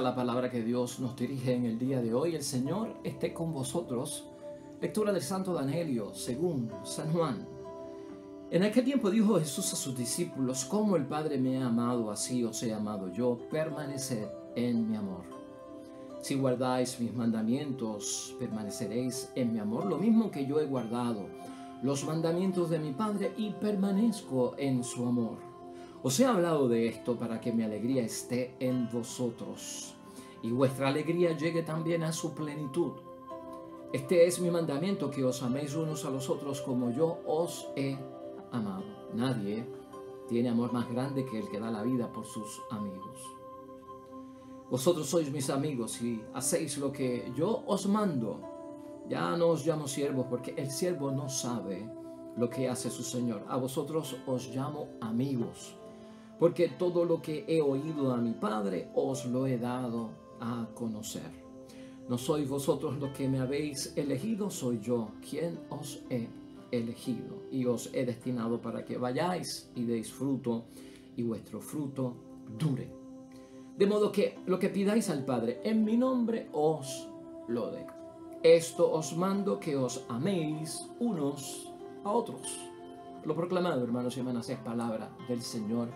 la palabra que Dios nos dirige en el día de hoy. El Señor esté con vosotros. Lectura del Santo Evangelio según San Juan. En aquel tiempo dijo Jesús a sus discípulos: como el Padre me ha amado, así os he amado yo. Permaneced en mi amor. Si guardáis mis mandamientos, permaneceréis en mi amor, lo mismo que yo he guardado los mandamientos de mi Padre y permanezco en su amor. Os he hablado de esto para que mi alegría esté en vosotros y vuestra alegría llegue también a su plenitud. Este es mi mandamiento, que os améis unos a los otros como yo os he amado. Nadie tiene amor más grande que el que da la vida por sus amigos. Vosotros sois mis amigos y hacéis lo que yo os mando. Ya no os llamo siervos, porque el siervo no sabe lo que hace su Señor. A vosotros os llamo amigos, porque todo lo que he oído a mi Padre os lo he dado a conocer. No sois vosotros los que me habéis elegido, soy yo quien os he elegido y os he destinado para que vayáis y deis fruto, y vuestro fruto dure. De modo que lo que pidáis al Padre en mi nombre os lo dé. Esto os mando, que os améis unos a otros. Lo proclamado, hermanos y hermanas, es palabra del Señor.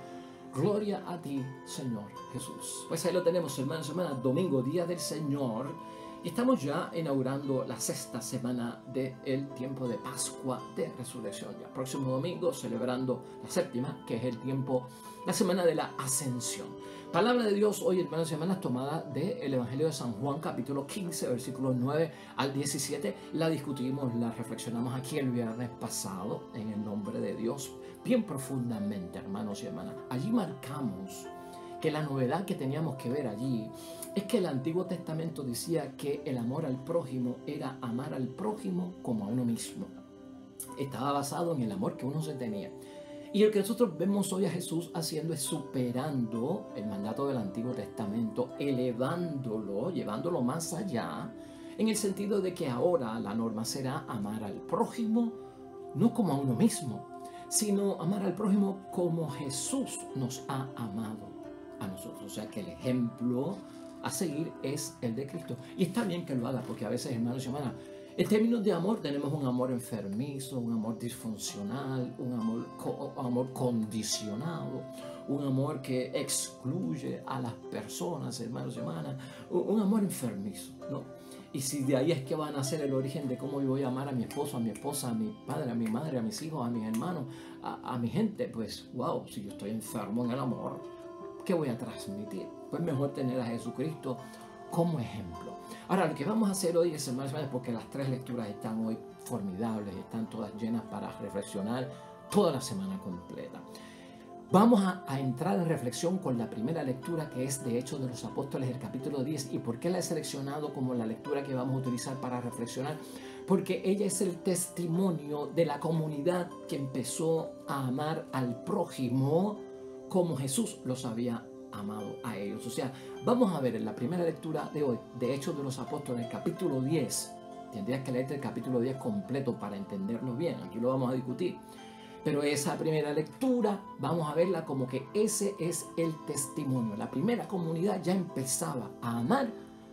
Gloria a ti, Señor Jesús. Pues ahí lo tenemos, hermanos y hermanas, domingo, día del Señor. Y estamos ya inaugurando la sexta semana del tiempo de Pascua de Resurrección. Ya próximo domingo celebrando la séptima, que es el tiempo, la semana de la Ascensión. Palabra de Dios hoy, hermanos y hermanas, tomada del Evangelio de San Juan, capítulo 15, versículos 9 al 17. La discutimos, la reflexionamos aquí el viernes pasado, en el nombre de Dios, bien profundamente, hermanos y hermanas. Allí marcamos que la novedad que teníamos que ver allí es que el Antiguo Testamento decía que el amor al prójimo era amar al prójimo como a uno mismo. Estaba basado en el amor que uno se tenía. Y el que nosotros vemos hoy a Jesús haciendo es superando el mandato del Antiguo Testamento, elevándolo, llevándolo más allá, en el sentido de que ahora la norma será amar al prójimo no como a uno mismo, sino amar al prójimo como Jesús nos ha amado a nosotros. O sea que el ejemplo a seguir es el de Cristo. Y está bien que lo haga, porque a veces, hermanos y hermanas, en términos de amor tenemos un amor enfermizo, un amor disfuncional, un amor condicionado, un amor que excluye a las personas, hermanos y hermanas, un amor enfermizo, ¿no? Y si de ahí es que van a ser el origen de cómo yo voy a amar a mi esposo, a mi esposa, a mi padre, a mi madre, a mis hijos, a mis hermanos, a mi gente, pues wow, si yo estoy enfermo en el amor, ¿qué voy a transmitir? Pues mejor tener a Jesucristo como ejemplo. Ahora, lo que vamos a hacer hoy es, hermanos, porque las tres lecturas están hoy formidables, están todas llenas para reflexionar toda la semana completa. Vamos a entrar en reflexión con la primera lectura, que es de Hechos de los Apóstoles, el capítulo 10. ¿Y por qué la he seleccionado como la lectura que vamos a utilizar para reflexionar? Porque ella es el testimonio de la comunidad que empezó a amar al prójimo como Jesús los había amado a ellos. O sea, vamos a ver en la primera lectura de hoy, de Hechos de los Apóstoles, capítulo 10. Tendrías que leerte el capítulo 10 completo para entenderlo bien. Aquí lo vamos a discutir. Pero esa primera lectura, vamos a verla como que ese es el testimonio. La primera comunidad ya empezaba a amar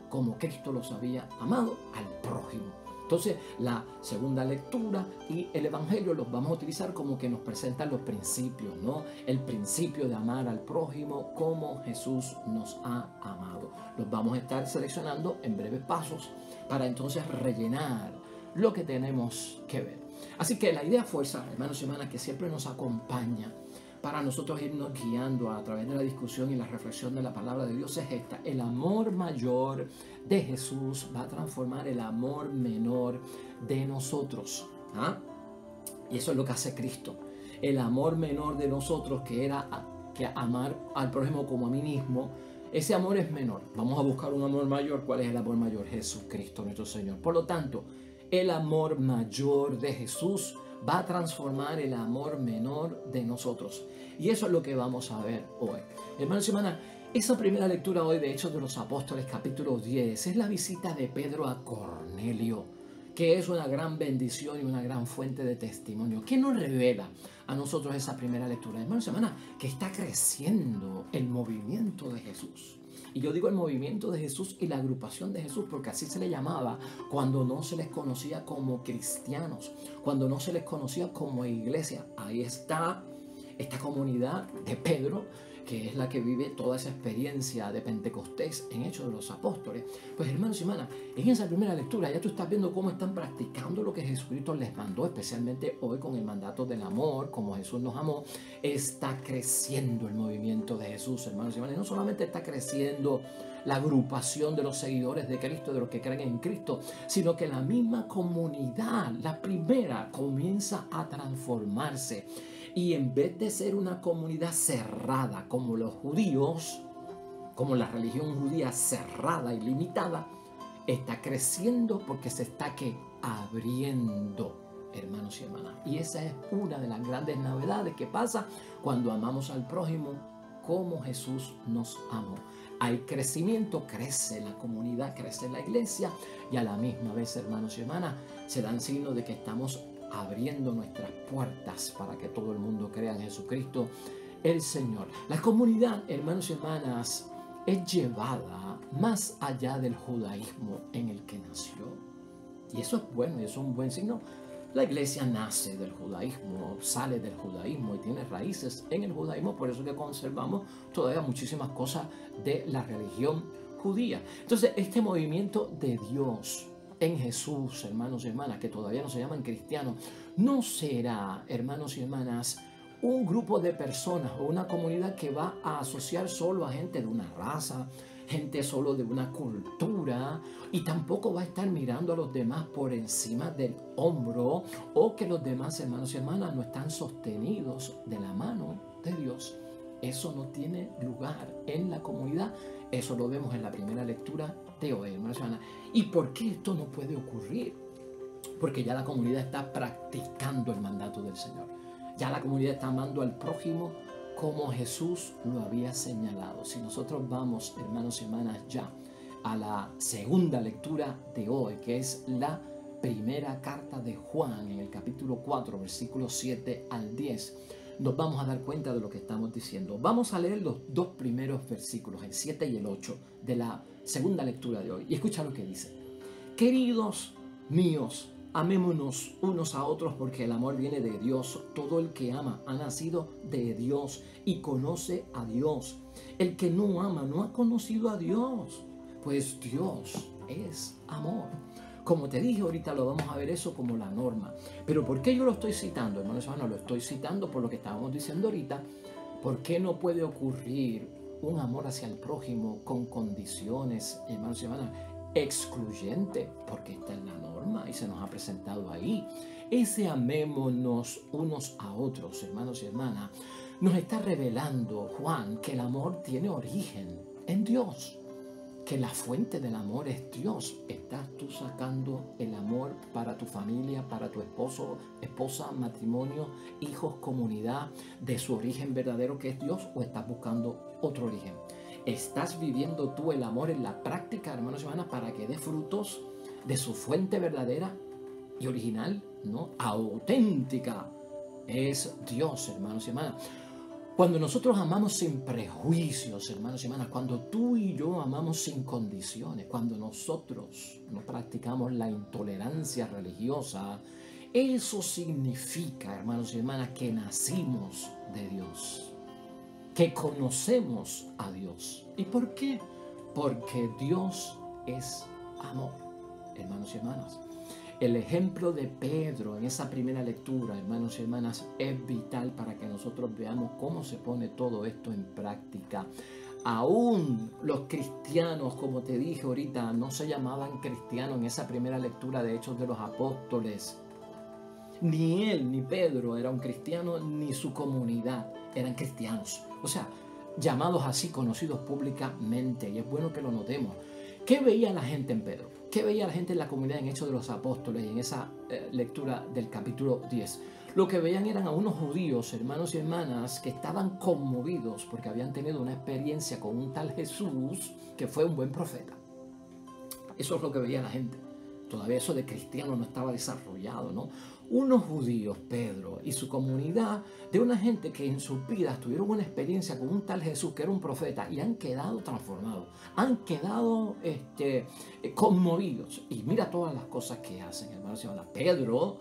como Cristo los había amado al prójimo. Entonces, la segunda lectura y el Evangelio los vamos a utilizar como que nos presentan los principios, ¿no? El principio de amar al prójimo como Jesús nos ha amado. Los vamos a estar seleccionando en breves pasos para entonces rellenar lo que tenemos que ver. Así que la idea fuerza, hermanos y hermanas, que siempre nos acompaña para nosotros irnos guiando a través de la discusión y la reflexión de la palabra de Dios es esta: el amor mayor de Jesús va a transformar el amor menor de nosotros. ¿Ah? Y eso es lo que hace Cristo. El amor menor de nosotros, que era que amar al prójimo como a mí mismo, ese amor es menor. Vamos a buscar un amor mayor. ¿Cuál es el amor mayor? Jesucristo nuestro Señor. Por lo tanto, el amor mayor de Jesús va a transformar el amor menor de nosotros. Y eso es lo que vamos a ver hoy. Hermanos y hermanas, esa primera lectura hoy de Hechos de los Apóstoles, capítulo 10, es la visita de Pedro a Cornelio, que es una gran bendición y una gran fuente de testimonio. ¿Qué nos revela a nosotros esa primera lectura? Hermanos y hermanas, que está creciendo el movimiento de Jesús. Y yo digo el movimiento de Jesús y la agrupación de Jesús porque así se le llamaba cuando no se les conocía como cristianos, cuando no se les conocía como iglesia. Ahí está esta comunidad de Pedro, que es la que vive toda esa experiencia de Pentecostés en Hechos de los Apóstoles. Pues hermanos y hermanas, en esa primera lectura ya tú estás viendo cómo están practicando lo que Jesucristo les mandó, especialmente hoy con el mandato del amor, como Jesús nos amó. Está creciendo el movimiento de Jesús, hermanos y hermanas. Y no solamente está creciendo la agrupación de los seguidores de Cristo, de los que creen en Cristo, sino que la misma comunidad, la primera, comienza a transformarse. Y en vez de ser una comunidad cerrada como los judíos, como la religión judía cerrada y limitada, está creciendo porque se está abriendo, hermanos y hermanas. Y esa es una de las grandes novedades que pasa cuando amamos al prójimo como Jesús nos amó. Hay crecimiento, crece la comunidad, crece la iglesia y a la misma vez, hermanos y hermanas, se dan signos de que estamos abriendo nuestras puertas para que todo el mundo crea en Jesucristo el Señor. La comunidad, hermanos y hermanas, es llevada más allá del judaísmo en el que nació. Y eso es bueno y eso es un buen signo. La iglesia nace del judaísmo, sale del judaísmo y tiene raíces en el judaísmo, por eso que conservamos todavía muchísimas cosas de la religión judía. Entonces, este movimiento de Dios en Jesús, hermanos y hermanas, que todavía no se llaman cristianos, no será, hermanos y hermanas, un grupo de personas o una comunidad que va a asociar solo a gente de una raza, gente solo de una cultura, y tampoco va a estar mirando a los demás por encima del hombro, o que los demás, hermanos y hermanas, no están sostenidos de la mano de Dios. Eso no tiene lugar en la comunidad. Eso lo vemos en la primera lectura de hoy, hermanos y hermanas. ¿Y por qué esto no puede ocurrir? Porque ya la comunidad está practicando el mandato del Señor. Ya la comunidad está amando al prójimo como Jesús lo había señalado. Si nosotros vamos, hermanos y hermanas, ya a la segunda lectura de hoy, que es la primera carta de Juan, en el capítulo 4, versículos 7 al 10, nos vamos a dar cuenta de lo que estamos diciendo. Vamos a leer los dos primeros versículos, el 7 y el 8, de la segunda lectura de hoy. Y escucha lo que dice. Queridos míos, amémonos unos a otros porque el amor viene de Dios. Todo el que ama ha nacido de Dios y conoce a Dios. El que no ama no ha conocido a Dios, pues Dios es amor. Como te dije ahorita, lo vamos a ver eso como la norma. Pero ¿por qué yo lo estoy citando, hermanos? No lo estoy citando por lo que estábamos diciendo ahorita. ¿Por qué no puede ocurrir un amor hacia el prójimo con condiciones, hermanos y hermanas, excluyente? Porque está en la norma y se nos ha presentado ahí. Ese amémonos unos a otros, hermanos y hermanas, nos está revelando Juan que el amor tiene origen en Dios. Que la fuente del amor es Dios. ¿Estás tú sacando el amor para tu familia, para tu esposo, esposa, matrimonio, hijos, comunidad, de su origen verdadero que es Dios, o estás buscando otro origen? ¿Estás viviendo tú el amor en la práctica, hermanos y hermanas, para que dé frutos de su fuente verdadera y original, ¿no? Auténtica es Dios, hermanos y hermanas. Cuando nosotros amamos sin prejuicios, hermanos y hermanas, cuando tú y yo amamos sin condiciones, cuando nosotros no practicamos la intolerancia religiosa, eso significa, hermanos y hermanas, que nacimos de Dios, que conocemos a Dios. ¿Y por qué? Porque Dios es amor, hermanos y hermanas. El ejemplo de Pedro en esa primera lectura, hermanos y hermanas, es vital para que nosotros veamos cómo se pone todo esto en práctica. Aún los cristianos, como te dije ahorita, no se llamaban cristianos en esa primera lectura de Hechos de los Apóstoles. Ni él, ni Pedro era un cristiano, ni su comunidad eran cristianos. O sea, llamados así, conocidos públicamente. Y es bueno que lo notemos. ¿Qué veía la gente en Pedro? ¿Qué veía la gente en la comunidad en Hechos de los Apóstoles y en esa lectura del capítulo 10? Lo que veían eran a unos judíos, hermanos y hermanas, que estaban conmovidos porque habían tenido una experiencia con un tal Jesús que fue un buen profeta. Eso es lo que veía la gente. Todavía eso de cristiano no estaba desarrollado, ¿no? unos judíos, Pedro y su comunidad, de una gente que en sus vidas tuvieron una experiencia con un tal Jesús que era un profeta y han quedado transformados, han quedado conmovidos. Y mira todas las cosas que hacen, hermanos y hermanas. Pedro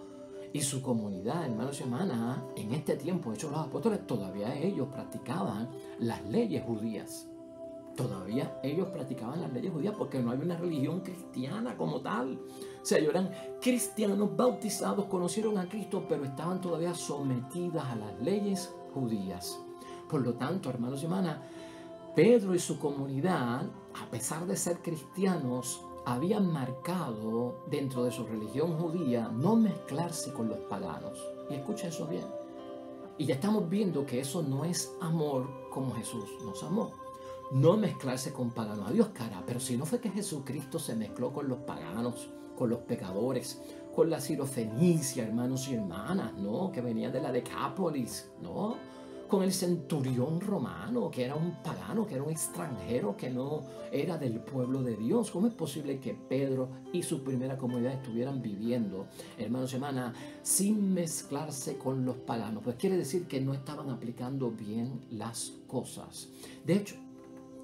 y su comunidad, hermanos y hermanas, en este tiempo, Hechos de los Apóstoles, todavía ellos practicaban las leyes judías. Todavía ellos practicaban las leyes judías porque no había una religión cristiana como tal. O sea, ellos eran cristianos bautizados, conocieron a Cristo, pero estaban todavía sometidas a las leyes judías. Por lo tanto, hermanos y hermanas, Pedro y su comunidad, a pesar de ser cristianos, habían marcado dentro de su religión judía no mezclarse con los paganos. Y escucha eso bien. Y ya estamos viendo que eso no es amor como Jesús nos amó. No mezclarse con paganos. Adiós, cara. Pero si no fue que Jesucristo se mezcló con los paganos, con los pecadores, con la sirofenicia, hermanos y hermanas, ¿no? Que venía de la Decápolis, ¿no? Con el centurión romano, que era un pagano, que era un extranjero, que no era del pueblo de Dios. ¿Cómo es posible que Pedro y su primera comunidad estuvieran viviendo, hermanos y hermanas, sin mezclarse con los paganos? Pues quiere decir que no estaban aplicando bien las cosas. De hecho,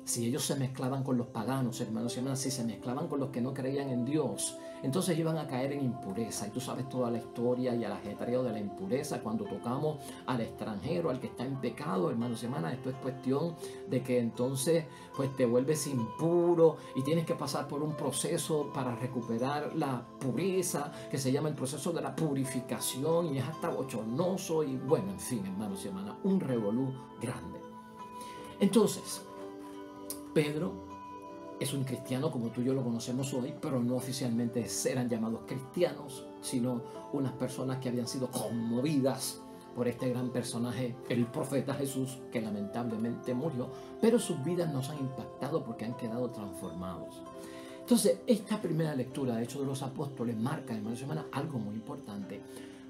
si ellos se mezclaban con los paganos, hermanos y hermanas, si se mezclaban con los que no creían en Dios, entonces iban a caer en impureza. Y tú sabes toda la historia y el ajetreo de la impureza cuando tocamos al extranjero, al que está en pecado, hermanos y hermanas. Esto es cuestión de que entonces pues te vuelves impuro y tienes que pasar por un proceso para recuperar la pureza, que se llama el proceso de la purificación, y es hasta bochornoso y bueno, en fin, hermanos y hermanas, un revolú grande. Entonces, Pedro es un cristiano como tú y yo lo conocemos hoy, pero no oficialmente eran llamados cristianos, sino unas personas que habían sido conmovidas por este gran personaje, el profeta Jesús, que lamentablemente murió, pero sus vidas nos han impactado porque han quedado transformados. Entonces, esta primera lectura de Hechos de los Apóstoles marca, hermanos y hermanas, algo muy importante.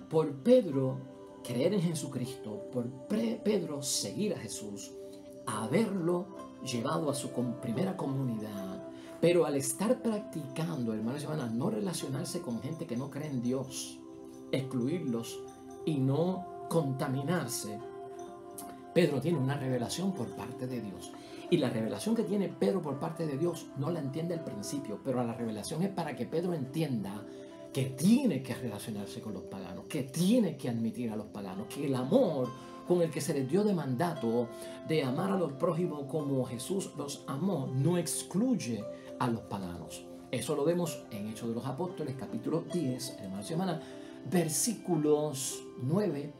Por Pedro creer en Jesucristo, por Pedro seguir a Jesús, haberlo llevado a su primera comunidad, pero al estar practicando, hermanos y hermanas, no relacionarse con gente que no cree en Dios, excluirlos y no contaminarse, Pedro tiene una revelación por parte de Dios. Y la revelación que tiene Pedro por parte de Dios no la entiende al principio, pero la revelación es para que Pedro entienda que tiene que relacionarse con los paganos, que tiene que admitir a los paganos, que el amor con el que se les dio de mandato de amar a los prójimos como Jesús los amó, no excluye a los paganos. Eso lo vemos en Hechos de los Apóstoles, capítulo 10, hermanos y hermanas, versículos 9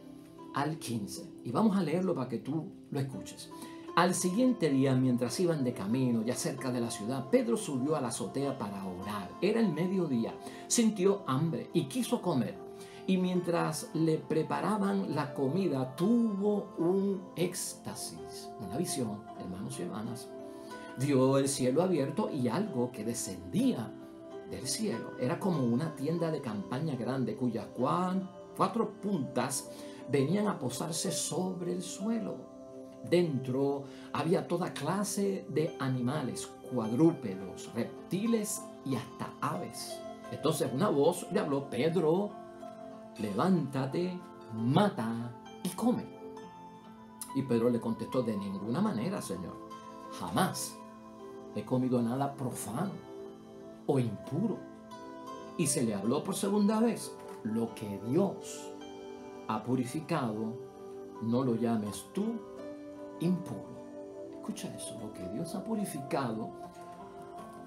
al 15. Y vamos a leerlo para que tú lo escuches. Al siguiente día, mientras iban de camino, ya cerca de la ciudad, Pedro subió a la azotea para orar. Era el mediodía. Sintió hambre y quiso comer. Y mientras le preparaban la comida, tuvo un éxtasis, una visión, hermanos y hermanas. Vio el cielo abierto y algo que descendía del cielo. Era como una tienda de campaña grande cuyas cuatro puntas venían a posarse sobre el suelo. Dentro había toda clase de animales, cuadrúpedos, reptiles y hasta aves. Entonces una voz le habló: Pedro, levántate, mata y come. Y Pedro le contestó: de ninguna manera, Señor, jamás he comido nada profano o impuro. Y se le habló por segunda vez: lo que Dios ha purificado, no lo llames tú impuro. Escucha eso: lo que Dios ha purificado,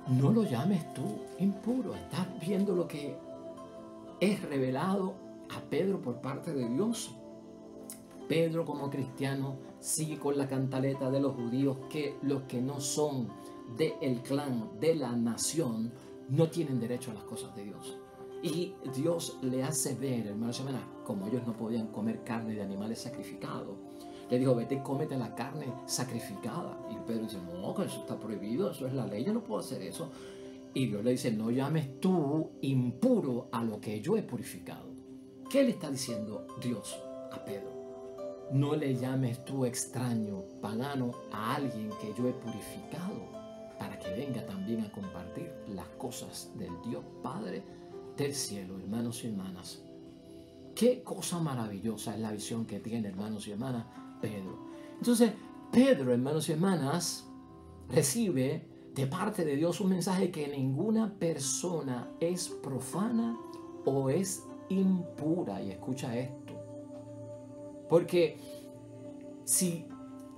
no lo llames tú impuro. Estás viendo lo que es revelado a Pedro por parte de Dios. Pedro, como cristiano, sigue con la cantaleta de los judíos que los que no son del clan, de la nación, no tienen derecho a las cosas de Dios. Y Dios le hace ver, hermanos y hermanas, como ellos no podían comer carne de animales sacrificados, le dijo: vete y cómete la carne sacrificada. Y Pedro dice: no, que eso está prohibido, eso es la ley, yo no puedo hacer eso. Y Dios le dice: no llames tú impuro a lo que yo he purificado. ¿Qué le está diciendo Dios a Pedro? No le llames tú extraño, pagano, a alguien que yo he purificado, para que venga también a compartir las cosas del Dios Padre del cielo. Hermanos y hermanas, Qué cosa maravillosa es la visión que tiene, hermanos y hermanas, Pedro. Entonces, Pedro, hermanos y hermanas, recibe de parte de Dios un mensaje que ninguna persona es profana o es impura. Y escucha esto. Porque si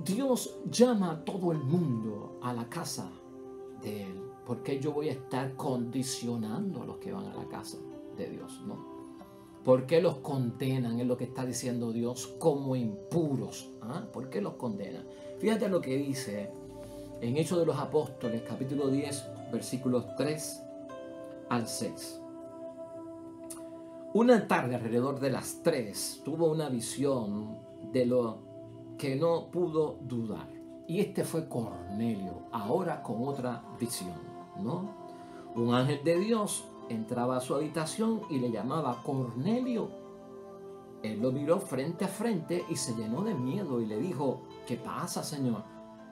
Dios llama a todo el mundo a la casa de Él, ¿por qué yo voy a estar condicionando a los que van a la casa de Dios? ¿No? ¿Por qué los condenan? Es lo que está diciendo Dios, como impuros. ¿Ah? ¿Por qué los condenan? Fíjate lo que dice en Hechos de los Apóstoles, capítulo 10, versículos 3 al 6. Una tarde, alrededor de las 3, tuvo una visión de lo que no pudo dudar. Y este fue Cornelio, ahora con otra visión, ¿no? Un ángel de Dios entraba a su habitación y le llamaba Cornelio. Él lo miró frente a frente y se llenó de miedo y le dijo: ¿qué pasa, Señor?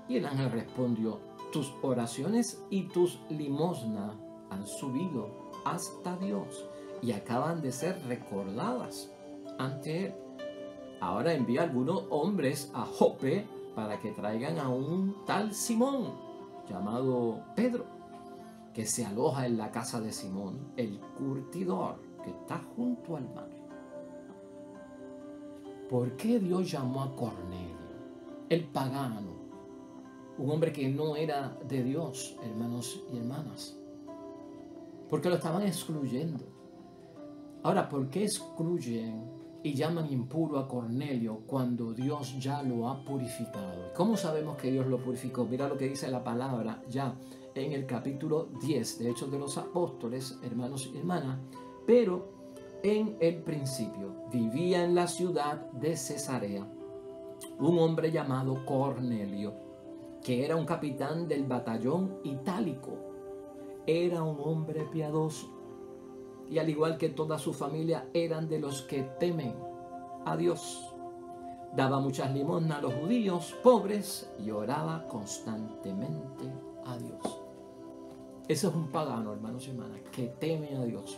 Y el ángel respondió: tus oraciones y tus limosnas han subido hasta Dios y acaban de ser recordadas ante Él. Ahora envía a algunos hombres a Jope para que traigan a un tal Simón, llamado Pedro, que se aloja en la casa de Simón, el curtidor, que está junto al mar. ¿Por qué Dios llamó a Cornelio, el pagano, un hombre que no era de Dios, hermanos y hermanas? Porque lo estaban excluyendo. Ahora, ¿por qué excluyen y llaman impuro a Cornelio cuando Dios ya lo ha purificado? ¿Cómo sabemos que Dios lo purificó? Mira lo que dice la palabra ya en el capítulo 10 de Hechos de los Apóstoles, hermanos y hermanas. Pero en el principio vivía en la ciudad de Cesarea un hombre llamado Cornelio, que era un capitán del batallón itálico. Era un hombre piadoso y, al igual que toda su familia, eran de los que temen a Dios. Daba muchas limosnas a los judíos pobres y oraba constantemente a Dios. Ese es un pagano, hermanos y hermanas, que teme a Dios.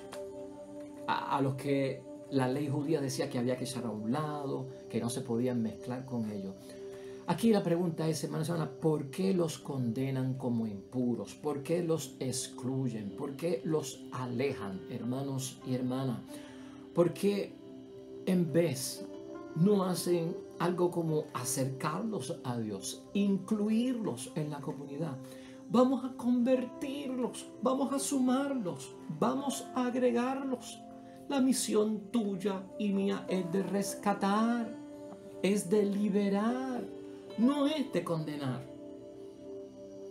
A los que la ley judía decía que había que echar a un lado, que no se podían mezclar con ellos. Aquí la pregunta es, hermanos y hermanas, ¿por qué los condenan como impuros? ¿Por qué los excluyen? ¿Por qué los alejan, hermanos y hermanas? ¿Por qué en vez no hacen algo como acercarlos a Dios, incluirlos en la comunidad? Vamos a convertirlos, vamos a sumarlos, vamos a agregarlos. La misión tuya y mía es de rescatar, es de liberar, no es de condenar.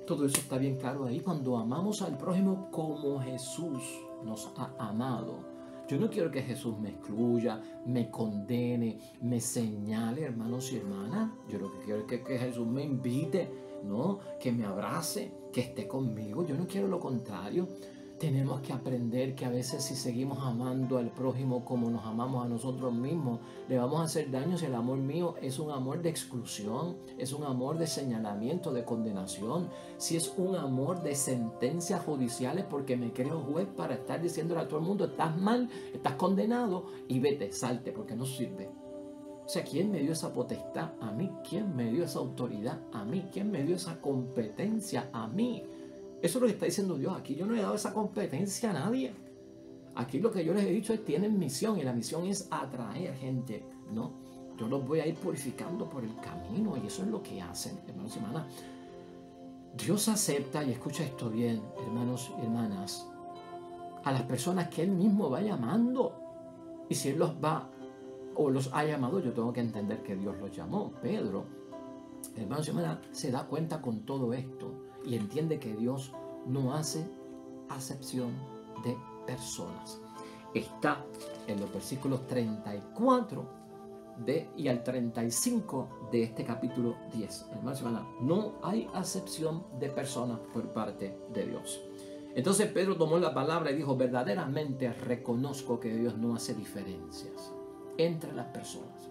Todo eso está bien claro ahí. Cuando amamos al prójimo como Jesús nos ha amado. Yo no quiero que Jesús me excluya, me condene, me señale, hermanos y hermanas. Yo lo que quiero es que Jesús me invite, ¿no? Que me abrace, que esté conmigo. Yo no quiero lo contrario. Tenemos que aprender que a veces, si seguimos amando al prójimo como nos amamos a nosotros mismos, le vamos a hacer daño si el amor mío es un amor de exclusión, es un amor de señalamiento, de condenación, si es un amor de sentencias judiciales porque me creo juez para estar diciéndole a todo el mundo: estás mal, estás condenado y vete, salte, porque no sirve. O sea, ¿quién me dio esa potestad? A mí. ¿Quién me dio esa autoridad? A mí. ¿Quién me dio esa competencia? A mí. Eso es lo que está diciendo Dios aquí. Yo no he dado esa competencia a nadie. Aquí lo que yo les he dicho es: tienen misión, y la misión es atraer gente, ¿no? Yo los voy a ir purificando por el camino, y eso es lo que hacen, hermanos y hermanas. Dios acepta, y escucha esto bien, hermanos y hermanas, a las personas que Él mismo va llamando. Y si Él los va o los ha llamado, yo tengo que entender que Dios los llamó. Pedro, hermanos y hermanas, se da cuenta con todo esto y entiende que Dios no hace acepción de personas. Está en los versículos 34 y al 35 de este capítulo 10. Hermanos y hermanas, no hay acepción de personas por parte de Dios. Entonces Pedro tomó la palabra y dijo: verdaderamente reconozco que Dios no hace diferencias entre las personas.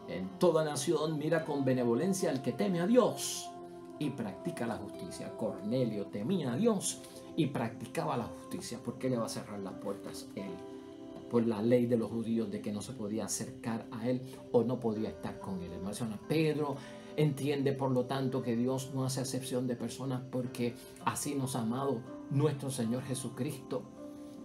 En toda nación mira con benevolencia al que teme a Dios y practica la justicia. Cornelio temía a Dios y practicaba la justicia. ¿Por qué le va a cerrar las puertas él por la ley de los judíos de que no se podía acercar a él o no podía estar con él. Hermano, Pedro entiende, por lo tanto, que Dios no hace acepción de personas porque así nos ha amado nuestro Señor Jesucristo.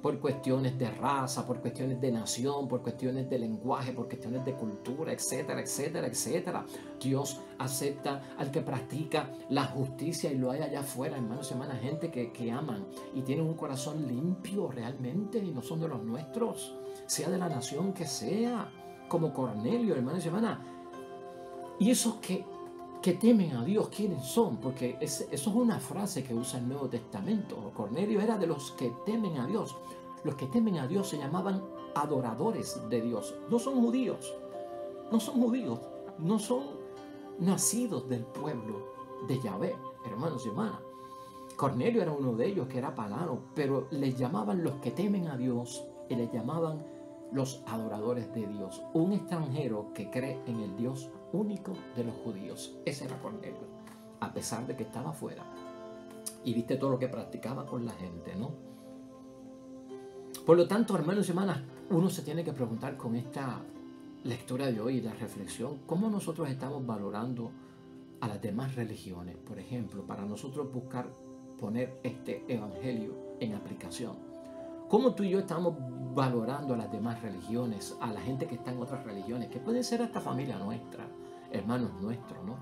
Por cuestiones de raza, por cuestiones de nación, por cuestiones de lenguaje, por cuestiones de cultura, etcétera, etcétera, etcétera. Dios acepta al que practica la justicia y lo hay allá afuera, hermanos y hermanas, gente que aman y tienen un corazón limpio realmente y no son de los nuestros, sea de la nación que sea, como Cornelio, hermanos y hermanas. Y esos que temen a Dios, ¿quiénes son? Porque eso es una frase que usa el Nuevo Testamento. Cornelio era de los que temen a Dios. Los que temen a Dios se llamaban adoradores de Dios. No son judíos, no son judíos, no son nacidos del pueblo de Yahvé, hermanos y hermanas. Cornelio era uno de ellos que era pagano, pero les llamaban los que temen a Dios y les llamaban los adoradores de Dios. Un extranjero que cree en el Dios único de los judíos. Ese era Cornelio, a pesar de que estaba afuera. Y viste todo lo que practicaba con la gente, ¿no? Por lo tanto, hermanos y hermanas, uno se tiene que preguntar con esta lectura de hoy y la reflexión, ¿cómo nosotros estamos valorando a las demás religiones? Por ejemplo, para nosotros buscar poner este evangelio en aplicación. ¿Cómo tú y yo estamos valorando a las demás religiones, a la gente que está en otras religiones, que puede ser hasta familia nuestra, hermanos nuestros, ¿no?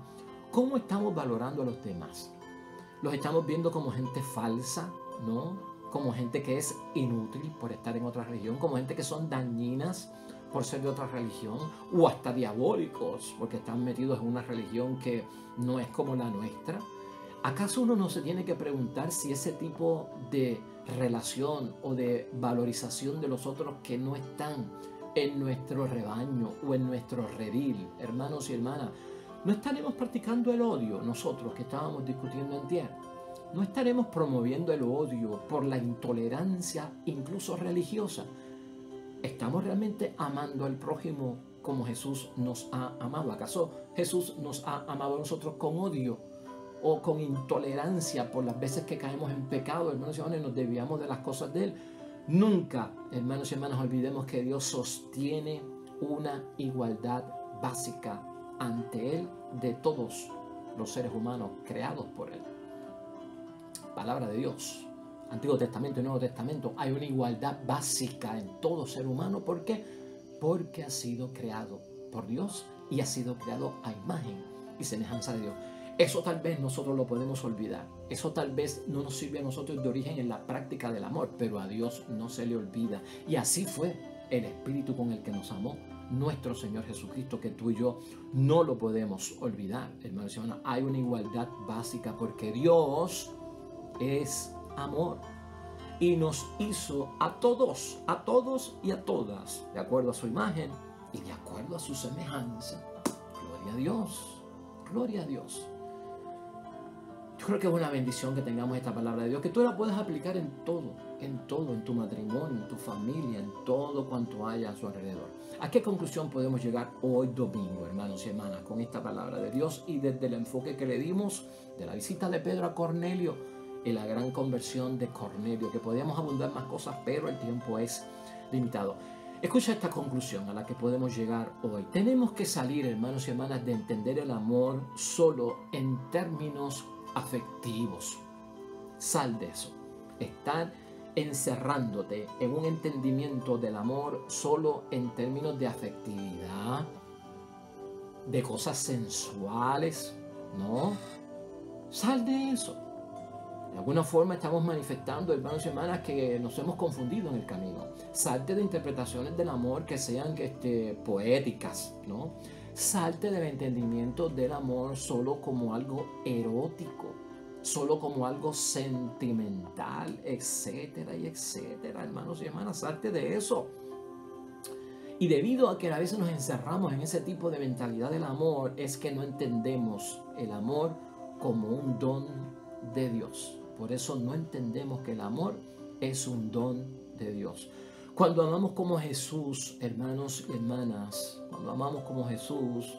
¿Cómo estamos valorando a los demás? ¿Los estamos viendo como gente falsa, ¿no? Como gente que es inútil por estar en otra religión, como gente que son dañinas por ser de otra religión, o hasta diabólicos porque están metidos en una religión que no es como la nuestra? ¿Acaso uno no se tiene que preguntar si ese tipo de relación o de valorización de los otros que no están en nuestro rebaño o en nuestro redil, hermanos y hermanas, no estaremos practicando el odio nosotros que estábamos discutiendo antier? ¿No estaremos promoviendo el odio por la intolerancia incluso religiosa? ¿Estamos realmente amando al prójimo como Jesús nos ha amado? ¿Acaso Jesús nos ha amado a nosotros con odio o con intolerancia por las veces que caemos en pecado, hermanos y hermanas, y nos desviamos de las cosas de Él? Nunca, hermanos y hermanas, olvidemos que Dios sostiene una igualdad básica ante Él de todos los seres humanos creados por Él. Palabra de Dios, Antiguo Testamento y Nuevo Testamento, hay una igualdad básica en todo ser humano. ¿Por qué? Porque ha sido creado por Dios y ha sido creado a imagen y semejanza de Dios. Eso tal vez nosotros lo podemos olvidar. Eso tal vez no nos sirve a nosotros de origen en la práctica del amor, pero a Dios no se le olvida. Y así fue el Espíritu con el que nos amó nuestro Señor Jesucristo, que tú y yo no lo podemos olvidar. Hermanos y hermanas, hay una igualdad básica porque Dios es amor y nos hizo a todos y a todas de acuerdo a su imagen y de acuerdo a su semejanza. Gloria a Dios, gloria a Dios. Yo creo que es una bendición que tengamos esta palabra de Dios, que tú la puedas aplicar en todo, en tu matrimonio, en tu familia, en todo cuanto haya a su alrededor. ¿A qué conclusión podemos llegar hoy domingo, hermanos y hermanas, con esta palabra de Dios y desde el enfoque que le dimos de la visita de Pedro a Cornelio y la gran conversión de Cornelio? Que podíamos abundar más cosas, pero el tiempo es limitado. Escucha esta conclusión a la que podemos llegar hoy. Tenemos que salir, hermanos y hermanas, de entender el amor solo en términos afectivos. Sal de eso. Estar encerrándote en un entendimiento del amor solo en términos de afectividad, de cosas sensuales, ¿no? Sal de eso. De alguna forma estamos manifestando, hermanos y hermanas, que nos hemos confundido en el camino. Salte de interpretaciones del amor que sean poéticas, ¿no? Salte del entendimiento del amor solo como algo erótico, solo como algo sentimental, etcétera y etcétera, hermanos y hermanas. Salte de eso. Y debido a que a veces nos encerramos en ese tipo de mentalidad del amor, es que no entendemos el amor como un don de Dios. Por eso no entendemos que el amor es un don de Dios. Cuando amamos como Jesús, hermanos y hermanas, cuando amamos como Jesús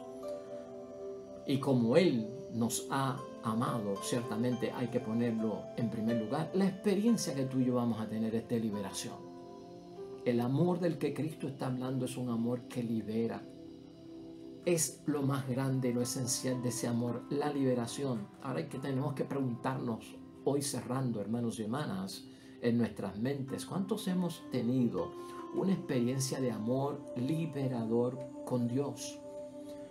y como Él nos ha amado, ciertamente hay que ponerlo en primer lugar. La experiencia que tú y yo vamos a tener es de liberación. El amor del que Cristo está hablando es un amor que libera. Es lo más grande, lo esencial de ese amor, la liberación. Ahora tenemos que preguntarnos, hoy cerrando, hermanos y hermanas, en nuestras mentes, ¿cuántos hemos tenido una experiencia de amor liberador con Dios?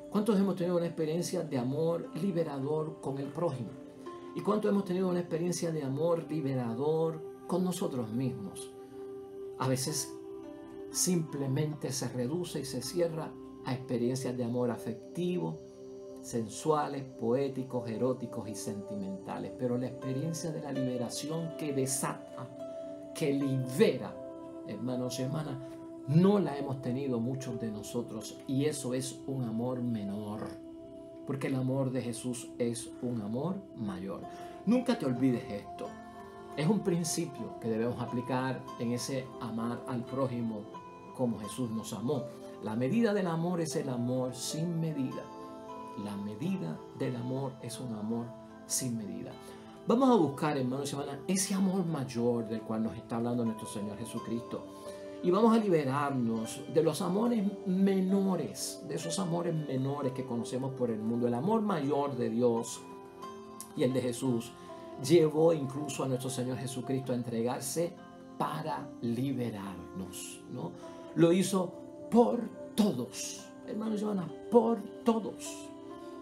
¿Cuántos hemos tenido una experiencia de amor liberador con el prójimo? ¿Y cuántos hemos tenido una experiencia de amor liberador con nosotros mismos? A veces simplemente se reduce y se cierra a experiencias de amor afectivo, sensuales, poéticos, eróticos y sentimentales. Pero la experiencia de la liberación que desata, que libera, hermanos y hermanas, no la hemos tenido muchos de nosotros, y eso es un amor menor, porque el amor de Jesús es un amor mayor. Nunca te olvides esto. Es un principio que debemos aplicar en ese amar al prójimo como Jesús nos amó. La medida del amor es el amor sin medida. La medida del amor es un amor sin medida. Vamos a buscar, hermanos y hermanas, ese amor mayor del cual nos está hablando nuestro Señor Jesucristo. Y vamos a liberarnos de los amores menores, de esos amores menores que conocemos por el mundo. El amor mayor de Dios y el de Jesús llevó incluso a nuestro Señor Jesucristo a entregarse para liberarnos, ¿no? Lo hizo por todos, hermanos y hermanas, por todos.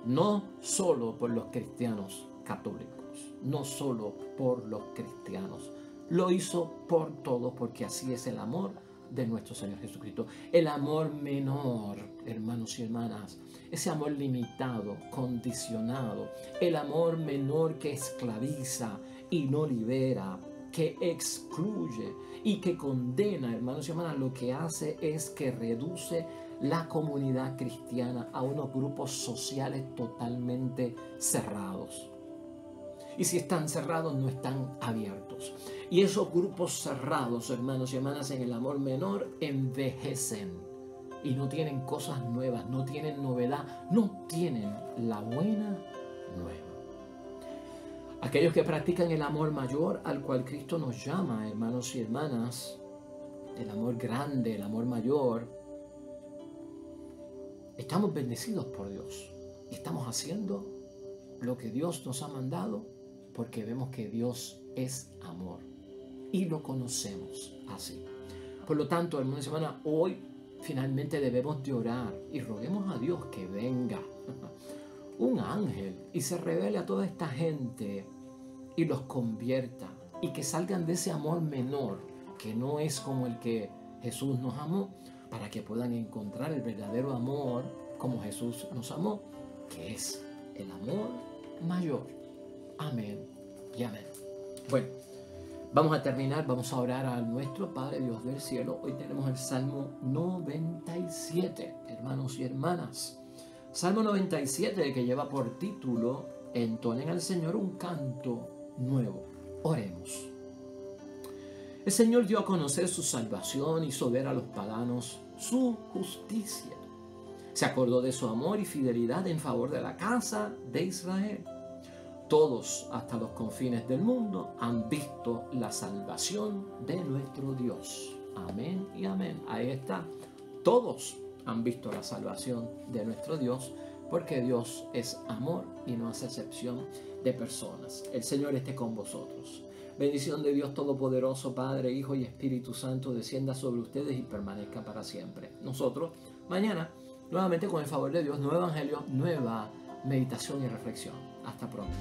No solo por los cristianos católicos, no solo por los cristianos. Lo hizo por todos, porque así es el amor de nuestro Señor Jesucristo. El amor menor, hermanos y hermanas, ese amor limitado, condicionado, el amor menor que esclaviza y no libera, que excluye y que condena, hermanos y hermanas, lo que hace es que reduce la comunidad cristiana a unos grupos sociales totalmente cerrados. Y si están cerrados, no están abiertos. Y esos grupos cerrados, hermanos y hermanas, en el amor menor, envejecen. Y no tienen cosas nuevas, no tienen novedad, no tienen la buena nueva. Aquellos que practican el amor mayor al cual Cristo nos llama, hermanos y hermanas, el amor grande, el amor mayor, estamos bendecidos por Dios. Estamos haciendo lo que Dios nos ha mandado, porque vemos que Dios es amor y lo conocemos así. Por lo tanto, hermanos y hermanas, hoy finalmente debemos de orar y roguemos a Dios que venga un ángel y se revele a toda esta gente y los convierta, y que salgan de ese amor menor que no es como el que Jesús nos amó, para que puedan encontrar el verdadero amor como Jesús nos amó, que es el amor mayor. Amén y amén. Bueno, vamos a terminar, vamos a orar a nuestro Padre Dios del cielo. Hoy tenemos el Salmo 97, hermanos y hermanas. Salmo 97, que lleva por título, entonen al Señor un canto nuevo. Oremos. El Señor dio a conocer su salvación, hizo ver a los paganos su justicia. Se acordó de su amor y fidelidad en favor de la casa de Israel. Todos, hasta los confines del mundo, han visto la salvación de nuestro Dios. Amén y amén. Ahí está. Todos han visto la salvación de nuestro Dios, porque Dios es amor y no hace excepción de personas. El Señor esté con vosotros. Bendición de Dios Todopoderoso, Padre, Hijo y Espíritu Santo, descienda sobre ustedes y permanezca para siempre. Nosotros, mañana, nuevamente con el favor de Dios, nuevo evangelio, nueva meditación y reflexión. Hasta pronto.